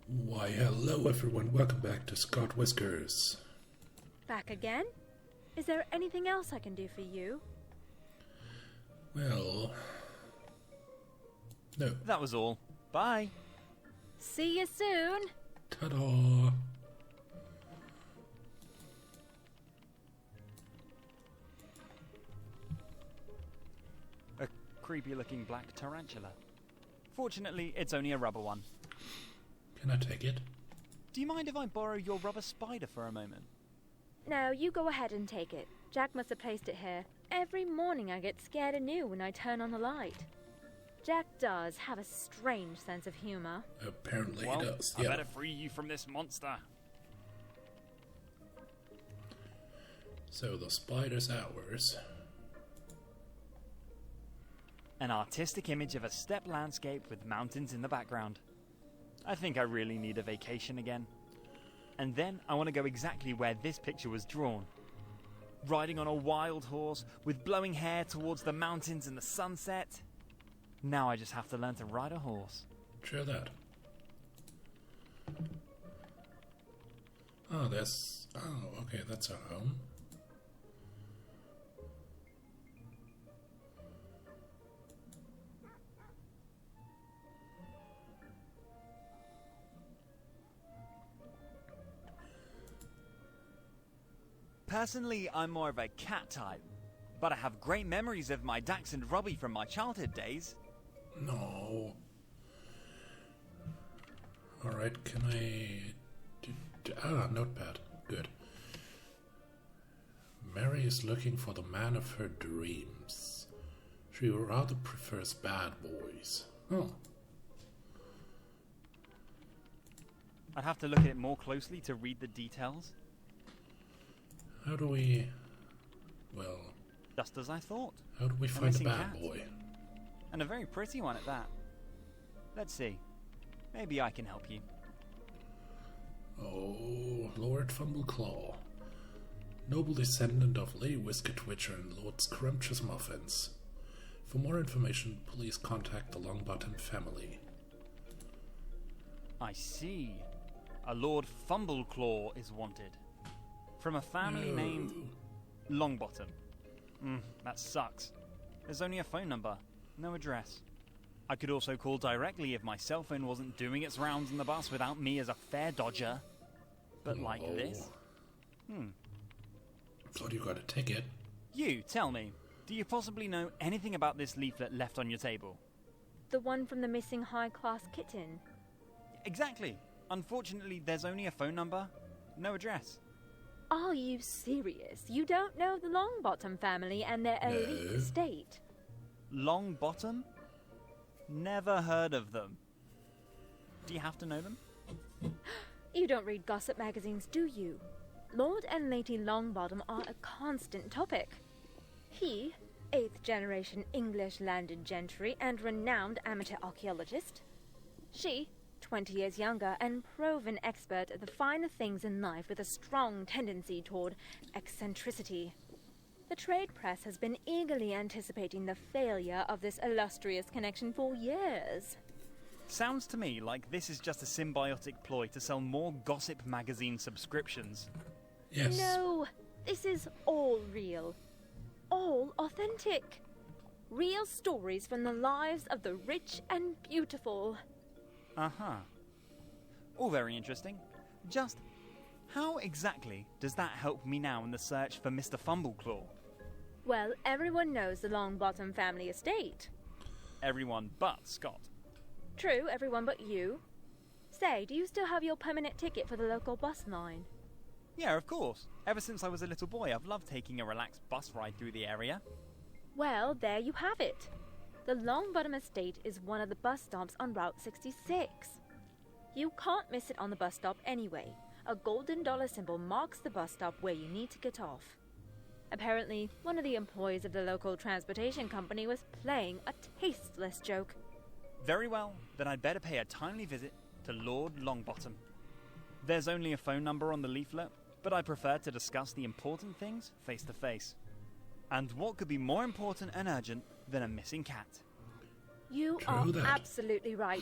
Why, hello everyone, welcome back to Scott Whiskers. Back again? Is there anything else I can do for you? Well... no. That was all. Bye. See you soon! Ta-da! A creepy-looking black tarantula. Fortunately, it's only a rubber one. Can I take it? Do you mind if I borrow your rubber spider for a moment? No, you go ahead and take it. Jack must have placed it here. Every morning I get scared anew when I turn on the light. Jack does have a strange sense of humor. Apparently Well, he does, I yeah. better free you from this monster. So the spider's ours. An artistic image of a steppe landscape with mountains in the background. I think I really need a vacation again. And then I want to go exactly where this picture was drawn. Riding on a wild horse with blowing hair towards the mountains and the sunset. Now I just have to learn to ride a horse. Try that. Oh, that's... oh, okay, that's our home. Personally, I'm more of a cat type. But I have great memories of my Dax and Robbie from my childhood days. No. Alright, can I... notepad. Good. Mary is looking for the man of her dreams. She rather prefers bad boys. Oh. I'd have to look at it more closely to read the details. How do we... well... Just as I thought. how do we A find the missing bad cat. boy? And a very pretty one at that. Let's see. Maybe I can help you. Oh, Lord Fumbleclaw. Noble descendant of Lady Whisker Twitcher and Lord Scrumptious Muffins. For more information, please contact the Longbottom family. I see. A Lord Fumbleclaw is wanted. From a family named Longbottom. That sucks. There's only a phone number, no address. I could also call directly if my cell phone wasn't doing its rounds in the bus without me as a fare dodger. But like this? Thought you got a ticket. You, tell me, do you possibly know anything about this leaflet left on your table? The one from the missing high-class kitten. Exactly. Unfortunately, there's only a phone number, no address. Are you serious? You don't know the Longbottom family and their elite estate? Longbottom? Never heard of them. Do you have to know them? You don't read gossip magazines, do you? Lord and Lady Longbottom are a constant topic. He, 8th generation English landed gentry and renowned amateur archaeologist. She, 20 years younger and proven expert at the finer things in life with a strong tendency toward eccentricity. The trade press has been eagerly anticipating the failure of this illustrious connection for years. Sounds to me like this is just a symbiotic ploy to sell more gossip magazine subscriptions. Yes. No, this is all real. All authentic. Real stories from the lives of the rich and beautiful. Uh-huh. All very interesting. Just how exactly does that help me now in the search for Mr. Fumbleclaw? Well, everyone knows the Longbottom family estate. Everyone but Scott. True, everyone but you. Say, do you still have your permanent ticket for the local bus line? Yeah, of course. Ever since I was a little boy, I've loved taking a relaxed bus ride through the area. Well, there you have it. The Longbottom estate is one of the bus stops on Route 66. You can't miss it on the bus stop anyway. A golden dollar symbol marks the bus stop where you need to get off. Apparently, one of the employees of the local transportation company was playing a tasteless joke. Very well, then I'd better pay a timely visit to Lord Longbottom. There's only a phone number on the leaflet, but I prefer to discuss the important things face to face. And what could be more important and urgent than a missing cat? You True are that. absolutely right.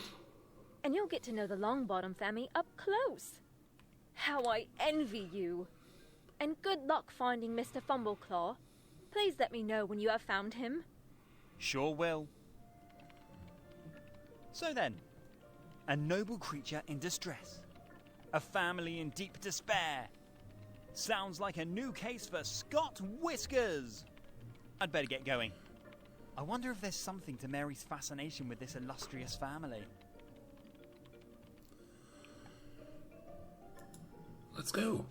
and you'll get to know the Longbottom family up close. How I envy you. And good luck finding Mr. Fumbleclaw. Please let me know when you have found him. Sure will. So then, a noble creature in distress. A family in deep despair. Sounds like a new case for Scott Whiskers. I'd better get going. I wonder if there's something to Mary's fascination with this illustrious family. Let's go.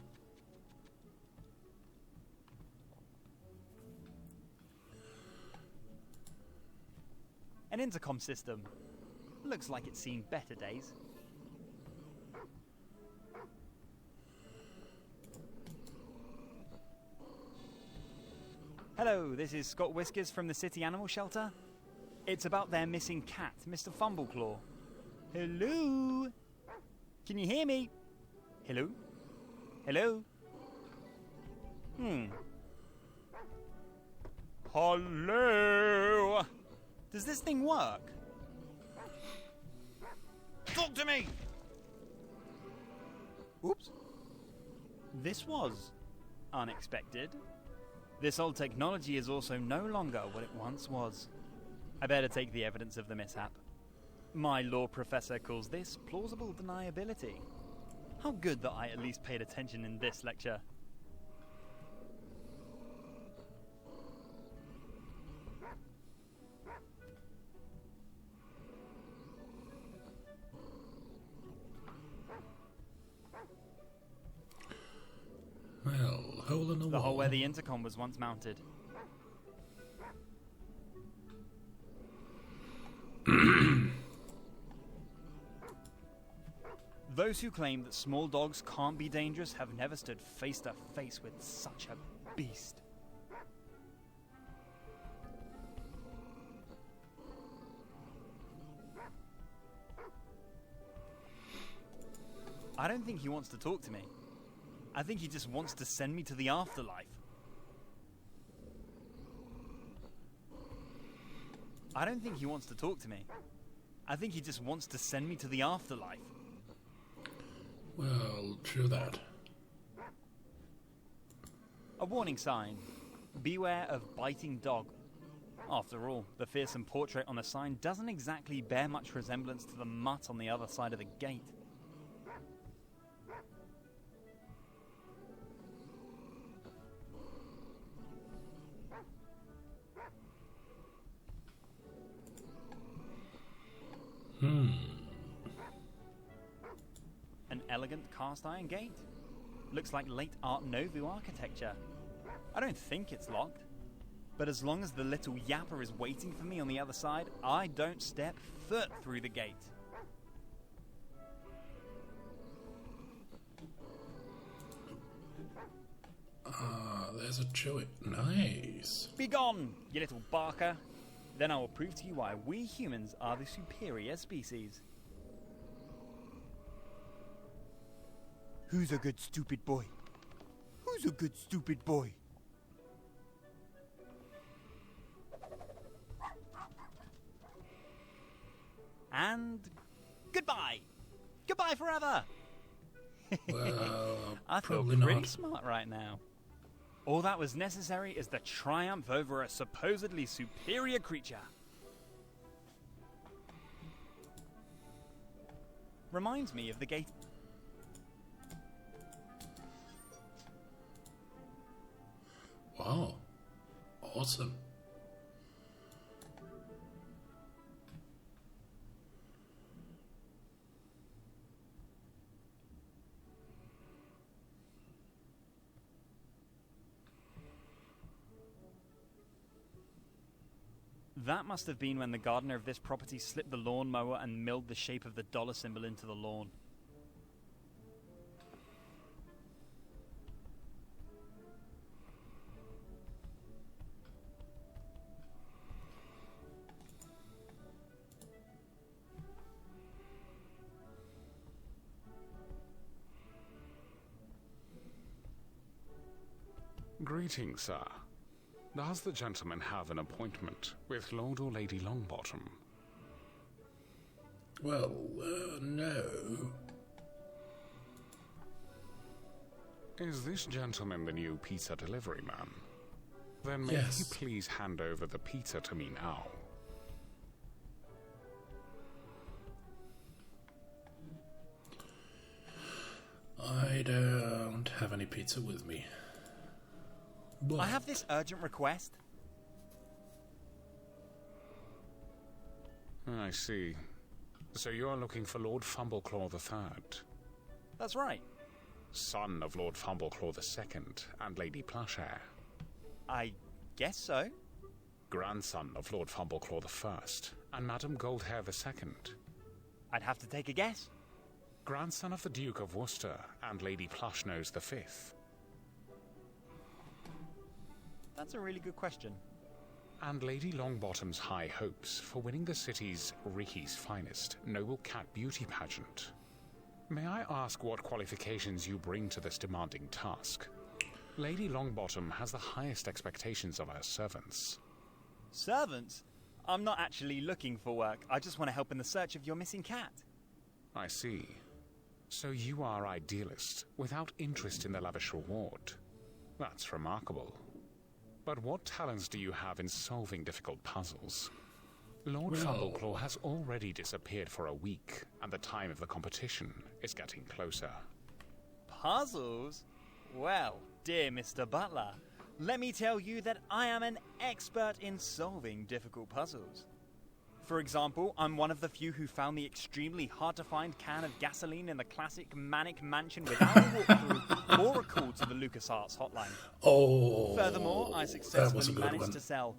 An intercom system. Looks like it's seen better days. Hello, this is Scott Whiskers from the City Animal Shelter. It's about their missing cat, Mr. Fumbleclaw. Hello? Can you hear me? Hello? Hello? Hello? Does this thing work? Talk to me! Oops. This was unexpected. This old technology is also no longer what it once was. I better take the evidence of the mishap. My law professor calls this plausible deniability. How good that I at least paid attention in this lecture. Well, hole in the wall. The hole where the intercom was once mounted. Those who claim that small dogs can't be dangerous have never stood face to face with such a beast. I don't think he wants to talk to me. I think he just wants to send me to the afterlife. I don't think he wants to talk to me. I think he just wants to send me to the afterlife. Well, true that. A warning sign. Beware of biting dog. After all, the fearsome portrait on the sign doesn't exactly bear much resemblance to the mutt on the other side of the gate. An elegant cast iron gate. Looks like late Art Nouveau architecture. I don't think it's locked. But as long as the little yapper is waiting for me on the other side, I don't step foot through the gate. There's a Chewy. Nice. Be gone, you little barker. Then I will prove to you why we humans are the superior species. Who's a good stupid boy? Who's a good stupid boy? And goodbye. Goodbye forever. Well, I feel probably pretty not. smart right now. All that was necessary is the triumph over a supposedly superior creature. Reminds me of the gate. Wow. Awesome. That must have been when the gardener of this property slipped the lawnmower and milled the shape of the dollar symbol into the lawn. Greetings, sir. Does the gentleman have an appointment with Lord or Lady Longbottom? Well, no. Is this gentleman the new pizza delivery man? Then may Yes. he please hand over the pizza to me now? I don't have any pizza with me. But I have this urgent request. I see. So you're looking for Lord Fumbleclaw III, That's right. son of Lord Fumbleclaw II and Lady Plushhair, I guess so. grandson of Lord Fumbleclaw I and Madame Goldhair II, I'd have to take a guess. grandson of the Duke of Worcester and Lady Plushnose V. That's a really good question. And Lady Longbottom's high hopes for winning the city's Ricky's finest noble cat beauty pageant. May I ask what qualifications you bring to this demanding task? Lady Longbottom has the highest expectations of her servants. Servants? I'm not actually looking for work. I just want to help in the search of your missing cat. I see. So you are idealist, without interest in the lavish reward. That's remarkable. But what talents do you have in solving difficult puzzles? Lord Fumbleclaw has already disappeared for a week, and the time of the competition is getting closer. Puzzles? Well, dear Mr. Butler, let me tell you that I am an expert in solving difficult puzzles. For example, I'm one of the few who found the extremely hard-to-find can of gasoline in the classic Manic Mansion without a walkthrough or a call to the LucasArts hotline. Oh, Furthermore, I that was a successfully good managed one. to sell,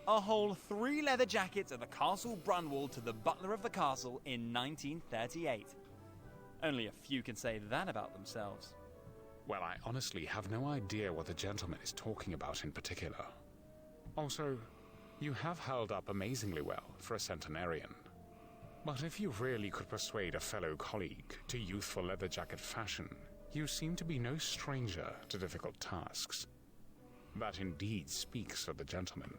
a whole 3 leather jackets at the Castle Brunwell to the butler of the castle in 1938. Only a few can say that about themselves. Well, I honestly have no idea what the gentleman is talking about in particular. Also, you have held up amazingly well for a centenarian. But if you really could persuade a fellow colleague to youthful leather jacket fashion, you seem to be no stranger to difficult tasks. That indeed speaks of the gentleman.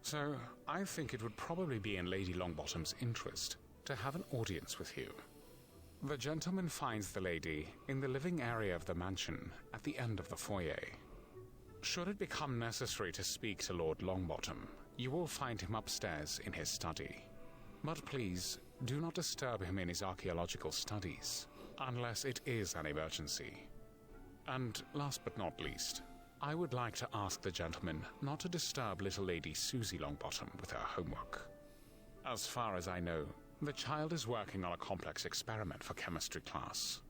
So, I think it would probably be in Lady Longbottom's interest to have an audience with you. The gentleman finds the lady in the living area of the mansion at the end of the foyer. Should it become necessary to speak to Lord Longbottom, you will find him upstairs in his study. But please, do not disturb him in his archaeological studies, unless it is an emergency. And last but not least, I would like to ask the gentleman not to disturb little Lady Susie Longbottom with her homework. As far as I know, the child is working on a complex experiment for chemistry class.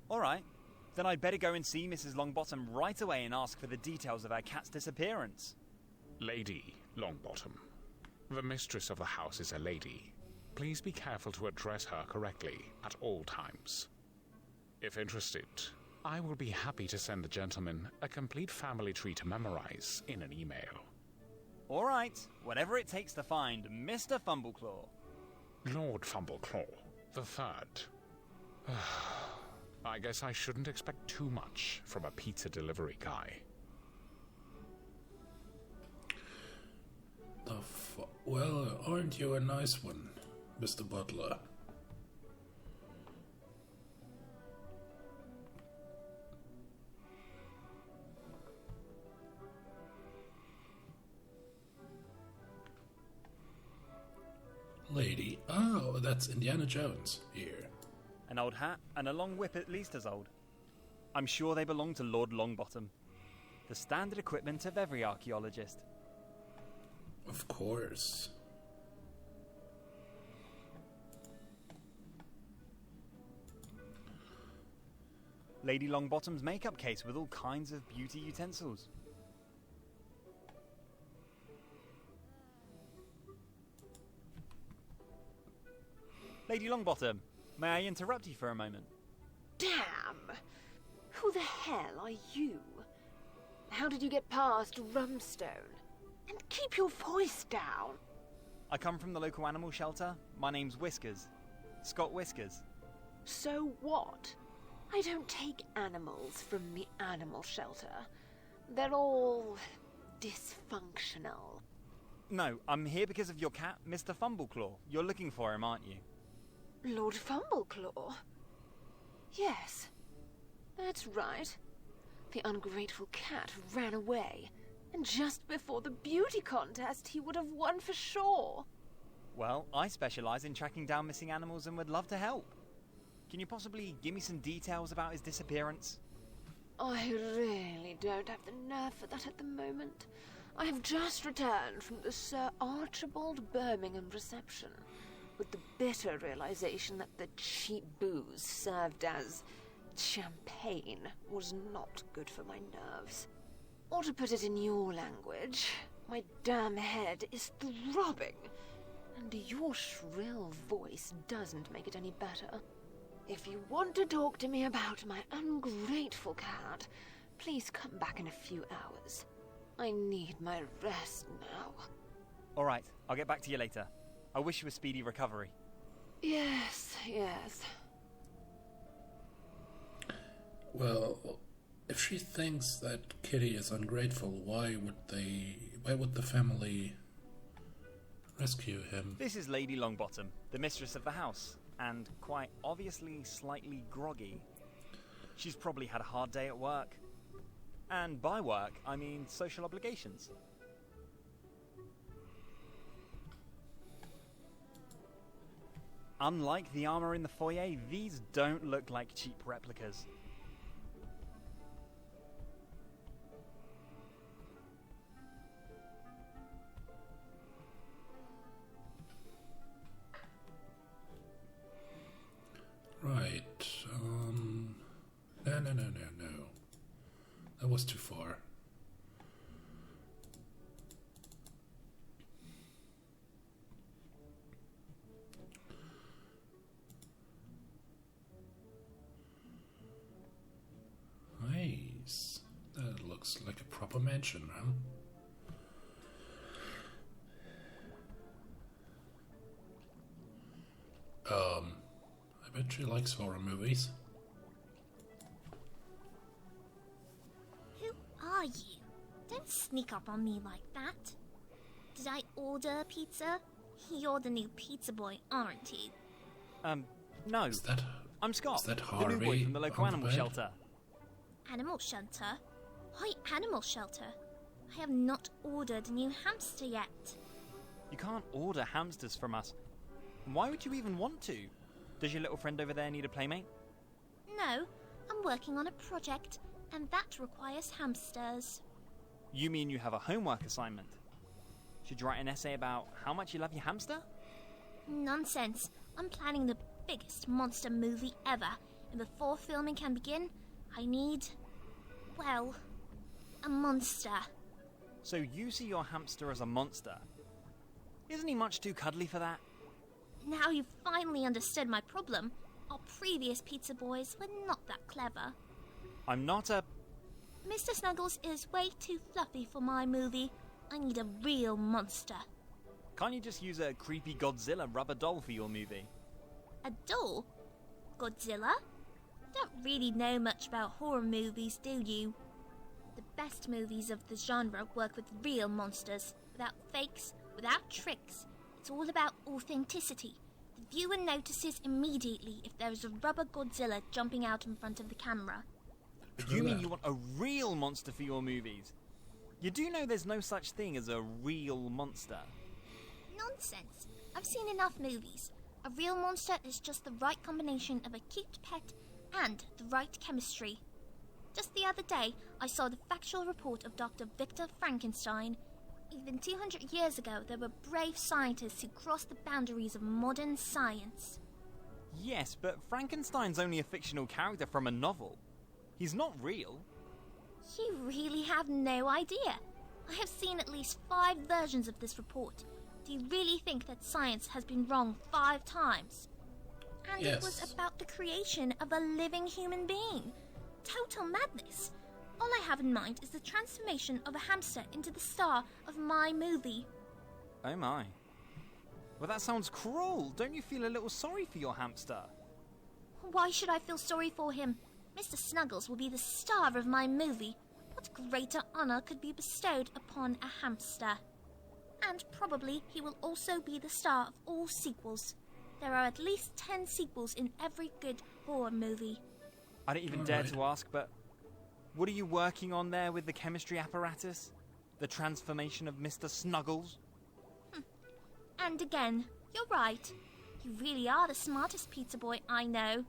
All right, then I'd better go and see Mrs. Longbottom right away and ask for the details of her cat's disappearance. Lady Longbottom. The mistress of the house is a lady. Please be careful to address her correctly at all times. If interested, I will be happy to send the gentleman a complete family tree to memorize in an email. All right, whatever it takes to find Mr. Fumbleclaw. Lord Fumbleclaw III. I guess I shouldn't expect too much from a pizza delivery guy. Well, aren't you a nice one, Mr. Butler? Lady, oh, that's Indiana Jones here. An old hat and a long whip at least as old. I'm sure they belong to Lord Longbottom. The standard equipment of every archaeologist. Of course. Lady Longbottom's makeup case with all kinds of beauty utensils. Lady Longbottom, may I interrupt you for a moment? Damn! Who the hell are you? How did you get past Rumstone? And keep your voice down. I come from the local animal shelter. My name's Whiskers. Scott Whiskers. So what? I don't take animals from the animal shelter. They're all dysfunctional. No, I'm here because of your cat, Mr. Fumbleclaw. You're looking for him, aren't you? Lord Fumbleclaw? Yes, that's right. The ungrateful cat ran away, and just before the beauty contest, he would have won for sure. Well, I specialise in tracking down missing animals and would love to help. Can you possibly give me some details about his disappearance? I really don't have the nerve for that at the moment. I have just returned from the Sir Archibald Birmingham reception, with the bitter realization that the cheap booze served as champagne was not good for my nerves. Or to put it in your language, my damn head is throbbing, and your shrill voice doesn't make it any better. If you want to talk to me about my ungrateful cat, please come back in a few hours. I need my rest now. Alright, I'll get back to you later. I wish you a speedy recovery. Yes. Well, if she thinks that Kitty is ungrateful, why would the family rescue him? This is Lady Longbottom, the mistress of the house, and quite obviously slightly groggy. She's probably had a hard day at work. And by work, I mean social obligations. Unlike the armour in the foyer, these don't look like cheap replicas. Right, no. That was too far. Nice. That looks like a proper mansion, huh? I bet she likes horror movies. Who are you? Don't sneak up on me like that. Did I order pizza? You're the new pizza boy, aren't you? No. Is that... I'm Scott, Is that the new boy Harvey from the local on the animal bed? shelter. Animal shelter? Why animal shelter? I have not ordered a new hamster yet. You can't order hamsters from us. Why would you even want to? Does your little friend over there need a playmate? No, I'm working on a project, and that requires hamsters. You mean you have a homework assignment? Should you write an essay about how much you love your hamster? Nonsense. I'm planning the biggest monster movie ever, and before filming can begin, I need, well, a monster. So you see your hamster as a monster? Isn't he much too cuddly for that? Now you've finally understood my problem. Our previous pizza boys were not that clever. I'm not a... Mr. Snuggles is way too fluffy for my movie. I need a real monster. Can't you just use a creepy Godzilla rubber doll for your movie? A doll? Godzilla? Don't really know much about horror movies, do you? The best movies of the genre work with real monsters, without fakes, without tricks. It's all about authenticity. The viewer notices immediately if there is a rubber Godzilla jumping out in front of the camera. You mean you want a real monster for your movies? You do know there's no such thing as a real monster. Nonsense. I've seen enough movies. A real monster is just the right combination of a cute pet and the right chemistry. Just the other day, I saw the factual report of Dr. Victor Frankenstein. Even 200 years ago, there were brave scientists who crossed the boundaries of modern science. Yes, but Frankenstein's only a fictional character from a novel. He's not real. You really have no idea. I have seen at least 5 versions of this report. Do you really think that science has been wrong 5 times? And Yes. It was about the creation of a living human being. Total madness. All I have in mind is the transformation of a hamster into the star of my movie. Oh my. Well, that sounds cruel. Don't you feel a little sorry for your hamster? Why should I feel sorry for him? Mr. Snuggles will be the star of my movie. What greater honor could be bestowed upon a hamster? And probably he will also be the star of all sequels. There are at least 10 sequels in every good horror movie. I don't even dare to ask, but what are you working on there with the chemistry apparatus? The transformation of Mr. Snuggles? And again, you're right. You really are the smartest pizza boy I know.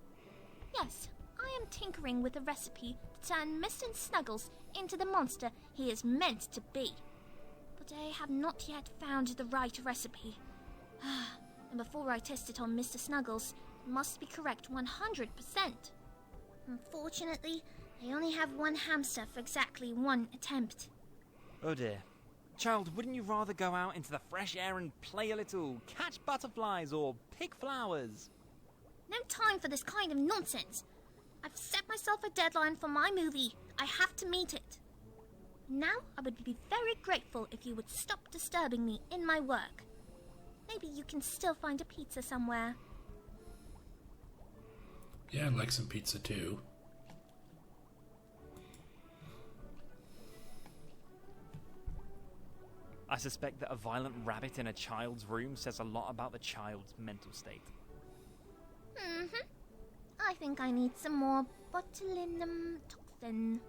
Yes, I am tinkering with a recipe to turn Mr. Snuggles into the monster he is meant to be. But I have not yet found the right recipe. And before I test it on Mr. Snuggles, it must be correct 100%. Unfortunately, I only have one hamster for exactly one attempt. Oh dear. Child, wouldn't you rather go out into the fresh air and play a little, catch butterflies or pick flowers? No time for this kind of nonsense. I've set myself a deadline for my movie. I have to meet it. Now, I would be very grateful if you would stop disturbing me in my work. Maybe you can still find a pizza somewhere. Yeah, I'd like some pizza too. I suspect that a violent rabbit in a child's room says a lot about the child's mental state. I think I need some more botulinum toxin.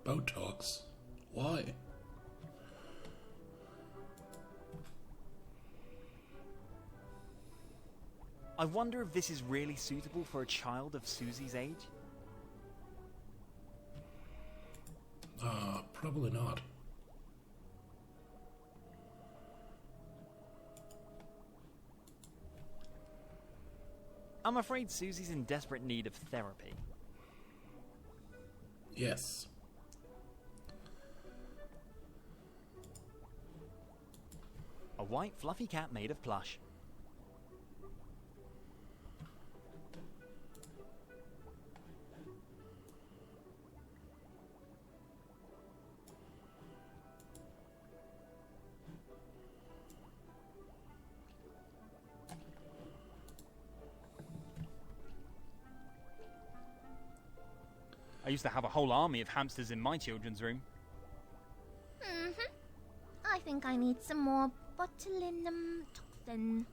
Botox? Why? I wonder if this is really suitable for a child of Susie's age? Probably not. I'm afraid Susie's in desperate need of therapy. Yes. A white fluffy cat made of plush. I used to have a whole army of hamsters in my children's room. I think I need some more botulinum toxin.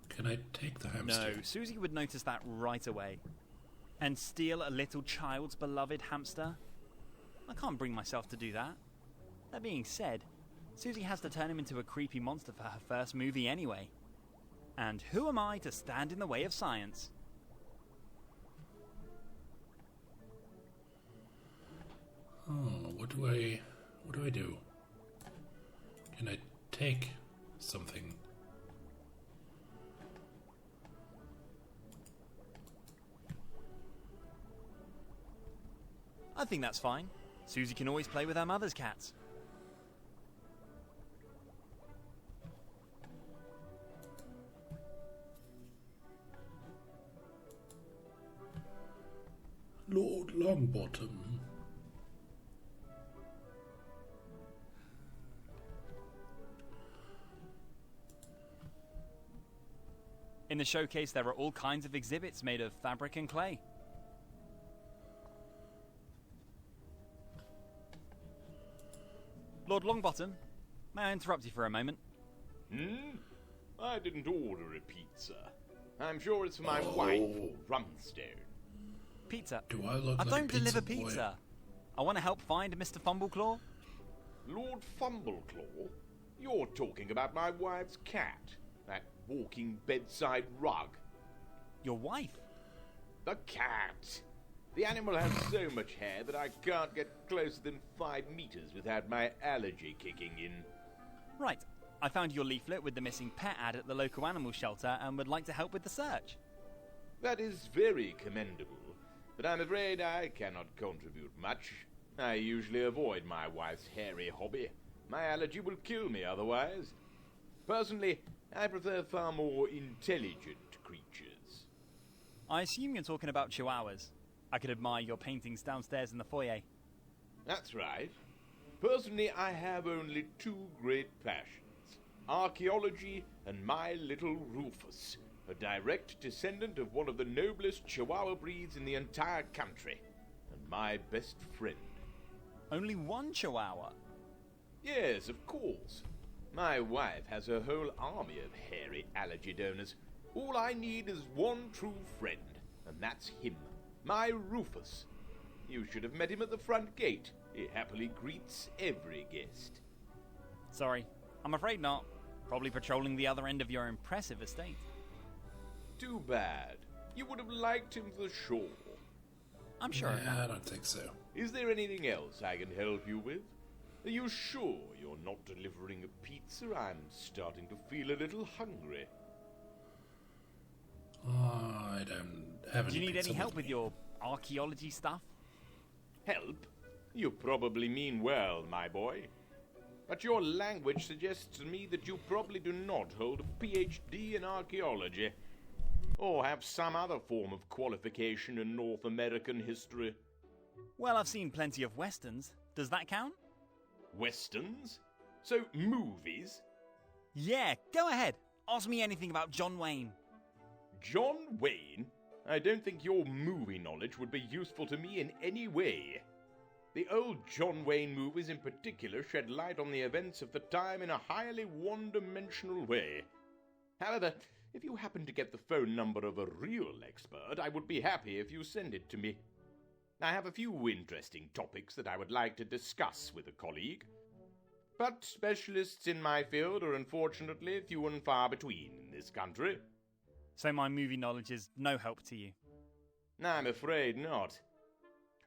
Can I take the hamster? No, Susie would notice that right away. And steal a little child's beloved hamster? I can't bring myself to do that. That being said, Susie has to turn him into a creepy monster for her first movie anyway. And who am I to stand in the way of science? Oh, what do I do? Can I take something? I think that's fine. Susie can always play with her mother's cats. Lord Longbottom. In the showcase, there are all kinds of exhibits made of fabric and clay. Lord Longbottom, may I interrupt you for a moment? I didn't order a pizza. I'm sure it's for my wife, Rumstone. Pizza? Do I look I like don't a pizza deliver boy? pizza. I want to help find Mr. Fumbleclaw. Lord Fumbleclaw? You're talking about my wife's cat. That walking bedside rug. Your wife? The cat! The animal has so much hair that I can't get closer than 5 meters without my allergy kicking in. Right. I found your leaflet with the missing pet ad at the local animal shelter and would like to help with the search. That is very commendable, but I'm afraid I cannot contribute much. I usually avoid my wife's hairy hobby. My allergy will kill me otherwise. Personally, I prefer far more intelligent creatures. I assume you're talking about chihuahuas. I could admire your paintings downstairs in the foyer. That's right. Personally, I have only 2 great passions: archaeology and my little Rufus, a direct descendant of one of the noblest Chihuahua breeds in the entire country. my best friend. Only one chihuahua? Yes, of course. My wife has a whole army of hairy allergy donors. All I need is one true friend, and that's him, my Rufus. You should have met him at the front gate. He happily greets every guest. Sorry, I'm afraid not. Probably patrolling the other end of your impressive estate. Too bad. You would have liked him for sure. I'm sure of Yeah, that. I don't think so. Is there anything else I can help you with? Are you sure you're not delivering a pizza? I'm starting to feel a little hungry. I don't have any. Do you need pizza any help me. with your archaeology stuff? Help? You probably mean well, my boy. But your language suggests to me that you probably do not hold a PhD in archaeology, or have some other form of qualification in North American history. Well, I've seen plenty of westerns. Does that count? Westerns? So, movies? Yeah, go ahead. Ask me anything about John Wayne. John Wayne? I don't think your movie knowledge would be useful to me in any way. The old John Wayne movies in particular shed light on the events of the time in a highly one-dimensional way. However, if you happen to get the phone number of a real expert, I would be happy if you send it to me. I have a few interesting topics that I would like to discuss with a colleague. But specialists in my field are unfortunately few and far between in this country. So my movie knowledge is no help to you. I'm afraid not.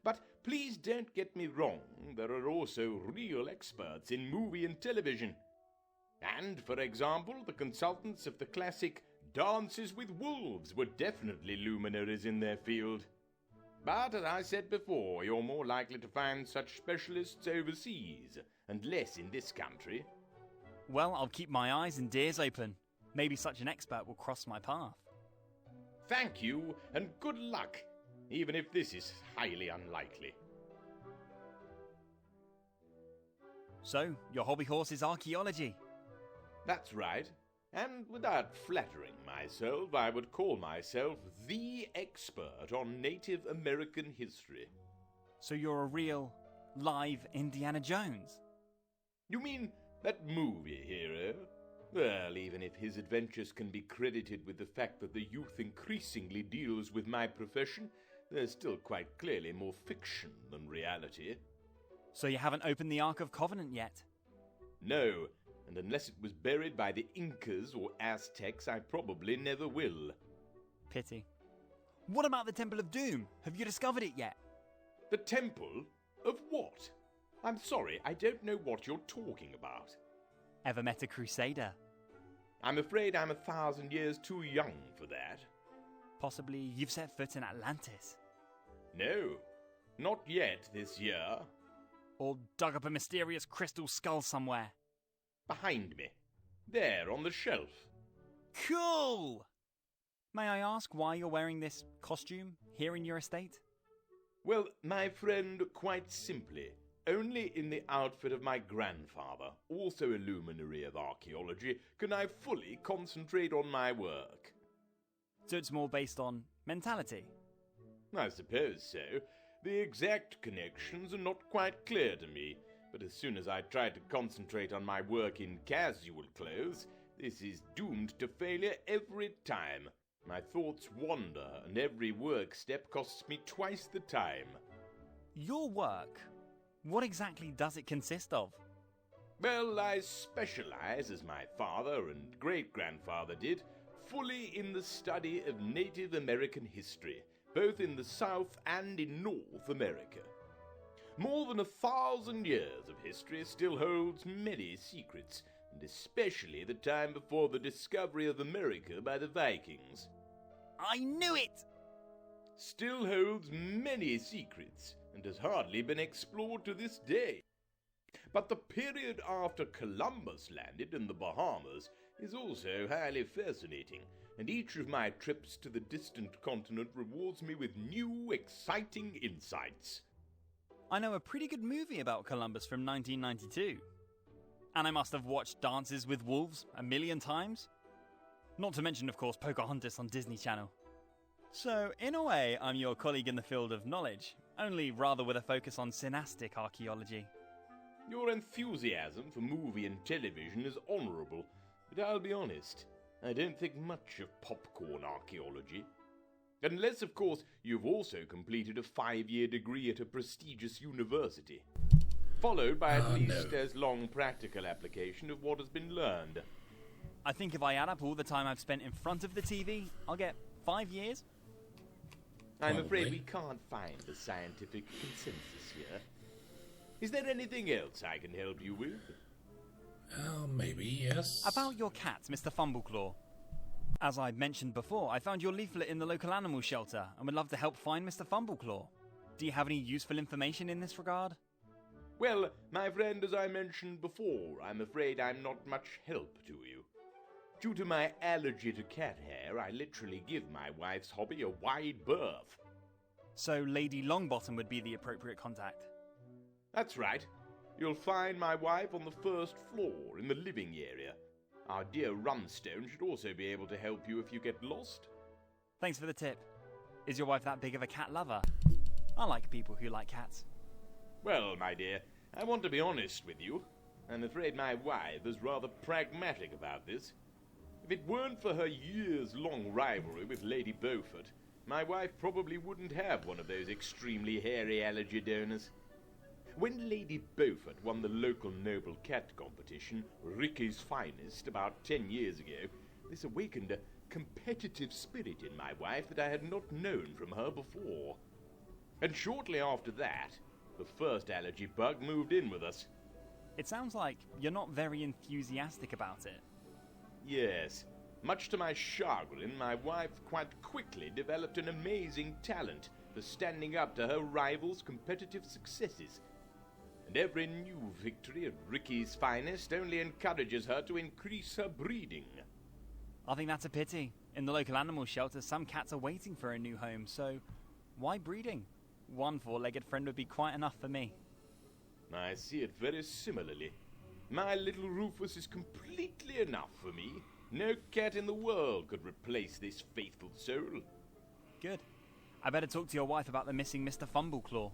But please don't get me wrong, there are also real experts in movie and television. And, for example, the consultants of the classic Dances with Wolves were definitely luminaries in their field. But, as I said before, you're more likely to find such specialists overseas, and less in this country. Well, I'll keep my eyes and ears open. Maybe such an expert will cross my path. Thank you, and good luck, even if this is highly unlikely. So, your hobby horse is archaeology. That's right. And without flattering myself, I would call myself the expert on Native American history. So you're a real, live Indiana Jones? You mean that movie hero? Well, even if his adventures can be credited with the fact that the youth increasingly deals with my profession, there's still quite clearly more fiction than reality. So you haven't opened the Ark of Covenant yet? No, and unless it was buried by the Incas or Aztecs, I probably never will. Pity. What about the Temple of Doom? Have you discovered it yet? The temple? Of what? I'm sorry, I don't know what you're talking about. Ever met a crusader? I'm afraid I'm 1,000 years too young for that. Possibly you've set foot in Atlantis? No, not yet this year. Or dug up a mysterious crystal skull somewhere? Behind me. There, on the shelf. Cool! May I ask why you're wearing this costume here in your estate? Well, my friend, quite simply, only in the outfit of my grandfather, also a luminary of archaeology, can I fully concentrate on my work. So it's more based on mentality? I suppose so. The exact connections are not quite clear to me, but as soon as I try to concentrate on my work in casual clothes, this is doomed to failure every time. My thoughts wander, and every work step costs me twice the time. Your work? What exactly does it consist of? Well, I specialize, as my father and great-grandfather did, fully in the study of Native American history, both in the South and in North America. More than 1,000 years of history still holds many secrets, and especially the time before the discovery of America by the Vikings. I knew it! Still holds many secrets, and has hardly been explored to this day. But the period after Columbus landed in the Bahamas is also highly fascinating, and each of my trips to the distant continent rewards me with new, exciting insights. I know a pretty good movie about Columbus from 1992. And I must have watched Dances with Wolves 1,000,000 times. Not to mention, of course, Pocahontas on Disney Channel. So, in a way, I'm your colleague in the field of knowledge, only rather with a focus on synastic archaeology. Your enthusiasm for movie and television is honourable, but I'll be honest, I don't think much of popcorn archaeology. Unless, of course, you've also completed a 5-year degree at a prestigious university, followed by at least as long practical application of what has been learned. I think if I add up all the time I've spent in front of the TV, I'll get 5 years. I'm Probably. afraid we can't find a scientific consensus here. Is there anything else I can help you with? Maybe, yes. About your cat, Mr. Fumbleclaw. As I mentioned before, I found your leaflet in the local animal shelter and would love to help find Mr. Fumbleclaw. Do you have any useful information in this regard? Well, my friend, as I mentioned before, I'm afraid I'm not much help to you. Due to my allergy to cat hair, I literally give my wife's hobby a wide berth. So Lady Longbottom would be the appropriate contact. That's right. You'll find my wife on the first floor in the living area. Our dear Rumstone should also be able to help you if you get lost. Thanks for the tip. Is your wife that big of a cat lover? I like people who like cats. Well, my dear, I want to be honest with you. I'm afraid my wife is rather pragmatic about this. If it weren't for her years-long rivalry with Lady Beaufort, my wife probably wouldn't have one of those extremely hairy allergy donors. When Lady Beaufort won the local noble cat competition, Ricky's Finest, about 10 years ago, this awakened a competitive spirit in my wife that I had not known from her before. And shortly after that, the first allergy bug moved in with us. It sounds like you're not very enthusiastic about it. Yes, much to my chagrin, my wife quite quickly developed an amazing talent for standing up to her rivals' competitive successes. And every new victory at Ricky's Finest only encourages her to increase her breeding. I think that's a pity. In the local animal shelter, some cats are waiting for a new home, so why breeding? One four-legged friend would be quite enough for me. I see it very similarly. My little Rufus is completely enough for me. No cat in the world could replace this faithful soul. Good. I better talk to your wife about the missing Mr. Fumbleclaw.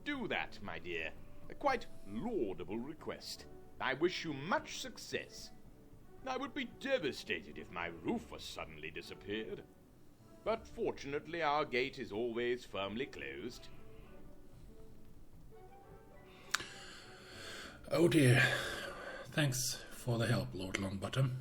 Do that, my dear. A quite laudable request. I wish you much success. I would be devastated if my Rufus suddenly disappeared. But fortunately, our gate is always firmly closed. Oh dear. Thanks for the help, Lord Longbottom.